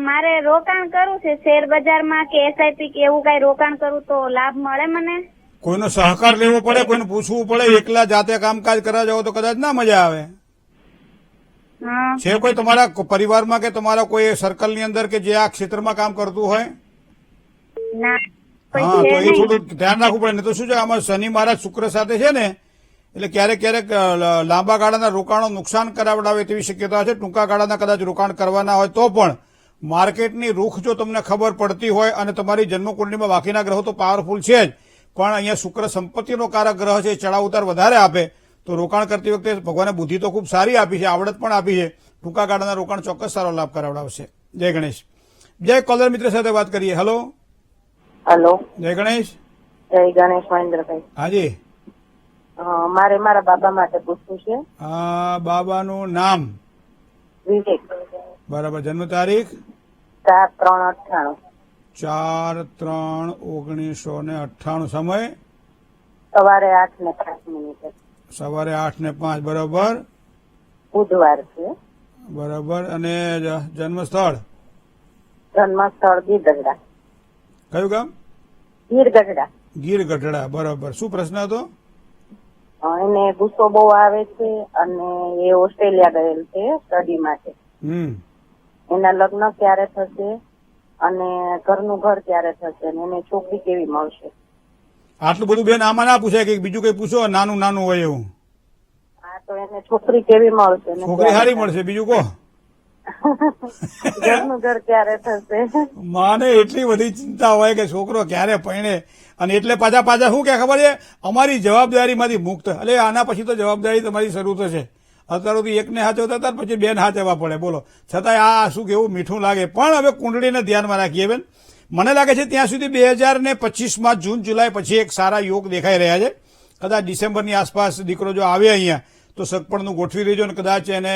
મારે રોકાણ કરવું છે શેર બજારમાં કે એસઆઈપી કે એવું કઈ રોકાણ કરું તો લાભ મળે મને? કોઈનો સહકાર લેવો પડે, કોઈને પૂછવું પડે. એકલા જાતે કામકાજ કરવા જાવ તો કદાચ ના મજા આવે. છે કોઈ તમારા પરિવારમાં કે તમારા કોઈ સર્કલની અંદર કે જે આ ક્ષેત્રમાં કામ કરતું હોય? ના. હા તો એ થોડું ધ્યાન રાખવું પડે. ને તો શું છે, આમાં શનિ મહારાજ શુક્ર સાથે છે ને, એટલે ક્યારેક ક્યારેક લાંબા ગાળાના રોકાણો નુકસાન કરાવડાવે તેવી શક્યતા છે. ટૂંકા ગાળાના કદાચ રોકાણ કરવાના હોય તો પણ માર્કેટની રૂખ જો તમને ખબર પડતી હોય અને તમારી જન્મકુંડળીમાં બાકીના ગ્રહો તો પાવરફુલ છે જ, પણ અહીંયા શુક્ર સંપત્તિનો કારક ગ્રહ છે, ચડાવ ઉતાર વધારે આપે, તો રોકાણ કરતી વખતે ભગવાને બુદ્ધિ તો ખૂબ સારી આપી છે, આવડત પણ આપી છે. ટૂંકા ગાળાના રોકાણ ચોક્કસ સારો લાભ કરાવડાવશે. જય ગણેશ. જય કોલર મિત્ર સાથે વાત કરીએ. હેલો હેલો જય ગણેશ. જય ગણેશ મહેન્દ્રભાઈ. હાજી. મારે મારા બાબા માટે પૂછવું છે. બાબાનું નામ? વિવેક. બરાબર. જન્મ તારીખ? 4/3/98. 4/3/1998. સમય? સવારે 8:05. સવારે 8 ને 5, બરોબર બુધવાર છે. બરોબર. અને જન્મ સ્થળ જન્મ સ્થળ ગીરગઢડા. કયું ગામ? ગીરગઢડા. ગીર ગઢડા, બરોબર. શું પ્રશ્ન હતો? એને ગુસ્સો બહુ આવે છે અને એ ઓસ્ટ્રેલિયા ગયેલ છે સ્ટડી માટે. એના લગ્ન ક્યારે થશે અને ઘરનું ઘર ક્યારે થશે અને એને છોકરી કેવી મળશે? આટલું બધું બેન આમાં ના પૂછાય કે બીજું કઈ પૂછો, નાનું નાનું હોય એવું. હા, તો એને છોકરી કેવી મળશે? છોકરી સારી મળશે, બીજું કહો. ઘરનું ઘર ક્યારે થશે? માને એટલી બધી ચિંતા હોય કે છોકરો ક્યારે પરણે, અને એટલે પાછા શું કે ખબર છે, અમારી જવાબદારીમાંથી મુક્ત. એટલે આના પછી તો જવાબદારી તમારી શરૂ થશે. અત્યારે તો એકને હાચવતા હતા, પછી બેન હાચવવા પડે. બોલો, છતાંય આ શું કેવું મીઠું લાગે. પણ હવે કુંડળીને ધ્યાનમાં રાખીએ બેન. મને લાગે છે ત્યાં સુધી 2025માં જૂન જુલાઈ પછી એક સારા યોગ દેખાઈ રહ્યા છે. કદાચ ડિસેમ્બરની આસપાસ દીકરો જો આવે અહીંયા તો સગપણનું ગોઠવી દેજો, અને કદાચ એને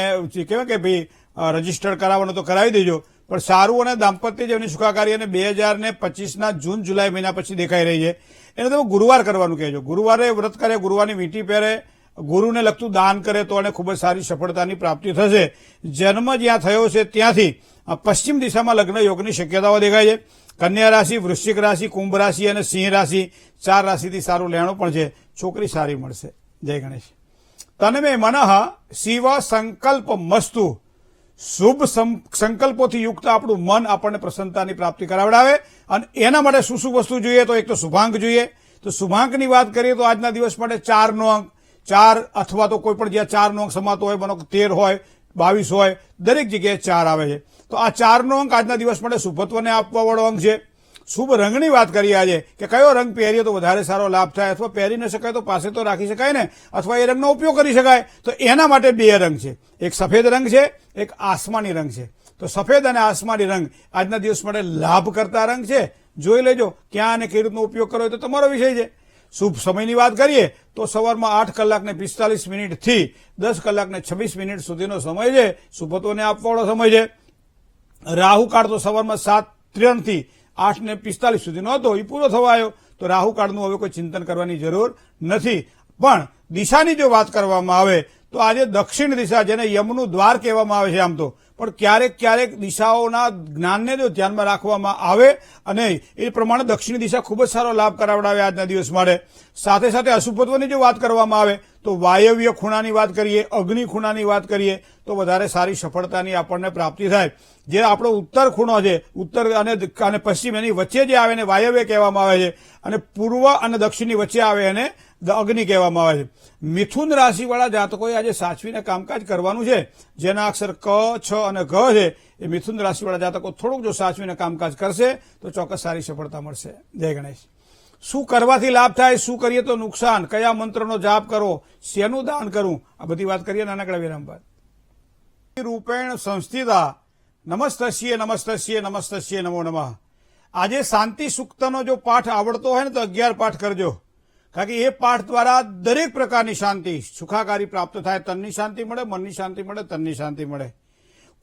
કહેવાય કે ભાઈ રજીસ્ટર કરાવવાનું તો કરાવી દેજો. પણ સારું અને દાંપત્ય જીવનની સુખાકારી અને 2025ના જૂન જુલાઈ મહિના પછી દેખાઈ રહી છે. એને તમે ગુરુવાર કરવાનું કહેજો. ગુરુવારે વ્રત કરે, ગુરુવારની વીંટી પહેરે, ગુરુને લગતું દાન કરે તો એને ખૂબ જ સારી સફળતાની પ્રાપ્તિ થશે. જન્મ જ્યાં થયો છે ત્યાંથી પશ્ચિમ દિશામાં લગ્ન યોગની શક્યતાઓ દેખાય છે. કન્યા રાશિ, વૃશ્ચિક રાશિ, કુંભ રાશિ અને સિંહ રાશિ, 4 રાશિથી સારું લેણું પણ છે. છોકરી સારી મળશે. જય ગણેશ. તન્મે મનઃ શિવ સંકલ્પ મસ્તુ. શુભ સંકલ્પોથી યુક્ત આપણું મન આપણને પ્રસન્નતાની પ્રાપ્તિ કરાવડાવે. અને એના માટે શું શું વસ્તુ જોઈએ? તો એક તો શુભાંક જોઈએ. તો શુભાંકની વાત કરીએ તો આજના દિવસ માટે 4નો અંક, 4 અથવા તો કોઈ પણ જ્યાં 4નો અંક સમાતો હોય, બનો 13 હોય, 22 હોય, દરેક જગ્યાએ 4 આવે છે. તો આ 4નો અંક આજના દિવસ માટે શુભત્વને આપવા વાળો અંક છે. શુભ રંગની વાત કરીએ આજે કે કયો રંગ પહેરીએ તો વધારે સારો લાભ થાય, અથવા પહેરી ન શકાય તો પાસે તો રાખી શકાય ને, અથવા એ રંગનો ઉપયોગ કરી શકાય. તો એના માટે 2 રંગ છે. એક સફેદ રંગ છે, એક આસમાની રંગ છે. તો સફેદ અને આસમાની રંગ આજના દિવસ માટે લાભ કરતા રંગ છે. જોઈ લેજો ક્યાં અને કઈ રીતનો ઉપયોગ કરો તો તમારો વિષય છે. શુભ સમયની વાત કરીએ તો સવારમાં 8 કલાકને 45 મિનિટથી 10 કલાકને 26 મિનિટ સુધીનો સમય છે. શુભત્વને આપવાવાળો સમય છે. રાહુકાળ તો સવારમાં 7:03 થી 8:45 સુધીનો હતો, એ પૂરો થવા આવ્યો. તો રાહુકાળનું હવે કોઈ ચિંતન કરવાની જરૂર નથી. પણ દિશાની જો વાત કરવામાં આવે તો આજે દક્ષિણ દિશા, જેને યમનું દ્વાર કહેવામાં આવે છે આમ તો, પણ ક્યારેક દિશાઓના જ્ઞાનને જો ધ્યાનમાં રાખવામાં આવે અને એ પ્રમાણે દક્ષિણ દિશા ખૂબ જ સારો લાભ કરાવડાવે આજના દિવસ માટે. સાથે સાથે અશુભત્વની જો વાત કરવામાં આવે તો વાયવ્ય ખૂણાની વાત કરીએ, અગ્નિ ખૂણાની વાત કરીએ તો વધારે સારી સફળતાની આપણને પ્રાપ્તિ થાય. જે આપણો ઉત્તર ખૂણો છે, ઉત્તર અને પશ્ચિમ, એની વચ્ચે જે આવે એને વાયવ્ય કહેવામાં આવે છે, અને પૂર્વ અને દક્ષિણની વચ્ચે આવે એને અગ્નિ કહેવામાં આવે છે. મિથુન રાશિવાળા જાતકોએ આજે સાચવીને કામકાજ કરવાનું છે. જેના અક્ષર ક, છ અને ઘ છે, એ મિથુન રાશિવાળા જાતકો થોડુંક જો સાચવીને કામકાજ કરશે તો ચોક્કસ સારી સફળતા મળશે. જય ગણેશ. શું કરવાથી લાભ થાય, શું કરીએ તો નુકસાન, કયા મંત્રનો જાપ કરવો, શેનું દાન કરવું, આ બધી વાત કરીએ નાનકડા વિરામ બાદ. રૂપેણ સંસ્થિતા નમસ્તસ્ય નમો નમઃ. આજે શાંતિ સૂક્તનો જો પાઠ આવડતો હોય ને તો 11 પાઠ કરજો. કારણ કે એ પાઠ દ્વારા દરેક પ્રકારની શાંતિ, સુખાકારી પ્રાપ્ત થાય. તનની શાંતિ મળે, મનની શાંતિ મળે, તનની શાંતિ મળે.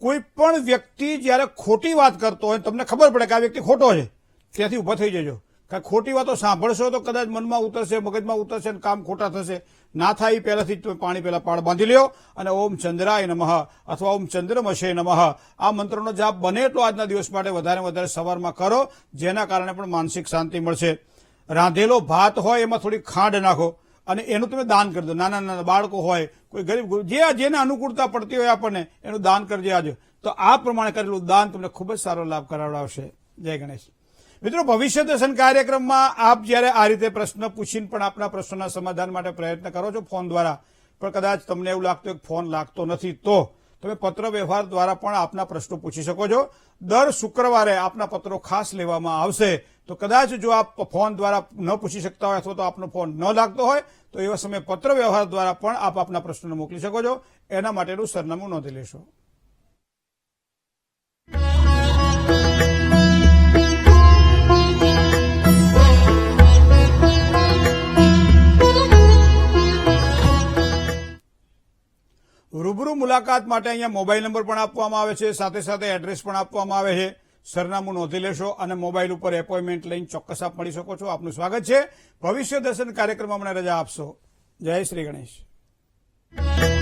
કોઈ પણ વ્યક્તિ જયારે ખોટી વાત કરતો હોય, તમને ખબર પડે કે આ વ્યક્તિ ખોટો છે, ત્યાંથી ઉભા થઈ જજો. કારણ ખોટી વાતો સાંભળશો તો કદાચ મનમાં ઉતરશે, મગજમાં ઉતરશે અને કામ ખોટા થશે. ના થાય પહેલાથી જ પાણી પેલા પાળ બાંધી લ્યો અને ઓમ ચંદ્રાય નમઃ અથવા ઓમ ચંદ્રમશે નમઃ આ મંત્રનો જાપ બને એટલો આજના દિવસ માટે વધારે સવારમાં કરો, જેના કારણે પણ માનસિક શાંતિ મળશે. રાંધેલો ભાત હોય એમાં થોડી ખાંડ નાખો અને એનું તમે દાન કરી દો. નાના બાળકો હોય, કોઈ ગરીબ, જેને અનુકૂળતા પડતી હોય આપણને, એનું દાન કરજે આજે. તો આ પ્રમાણે કરેલું દાન તમને ખૂબ જ સારો લાભ કરાવડાવશે. જય ગણેશ. મિત્રો, ભવિષ્ય દર્શન કાર્યક્રમમાં આપ જ્યારે આ રીતે પ્રશ્ન પૂછીને પણ આપના પ્રશ્નોના સમાધાન માટે પ્રયત્ન કરો છો ફોન દ્વારા, પણ કદાચ તમને એવું લાગતું કે ફોન લાગતો નથી, તો તમે પત્ર વ્યવહાર દ્વારા પણ આપના પ્રશ્નો પૂછી શકો છો. દર શુક્રવારે આપના પત્રો ખાસ લેવામાં આવશે. તો કદાચ જો આપ ફોન દ્વારા ન પૂછી શકતા હોય અથવા તો આપનો ફોન ન લાગતો હોય તો એવા સમયે પત્ર વ્યવહાર દ્વારા પણ આપ આપના પ્રશ્નોને મોકલી શકો છો. એના માટેનું સરનામું નોંધી લેશો. રૂબરૂ મુલાકાત માટે અહીંયા મોબાઈલ નંબર પણ આપવામાં આવે છે, સાથે સાથે એડ્રેસ પણ આપવામાં આવે છે. સરનામું નોંધી લેશો અને મોબાઈલ ઉપર એપોઇન્ટમેન્ટ લઈને ચોક્કસ આપ મળી શકો છો. આપનું સ્વાગત છે. ભવિષ્ય દર્શન કાર્યક્રમમાં મને રજા આપશો. જય શ્રી ગણેશ. છે.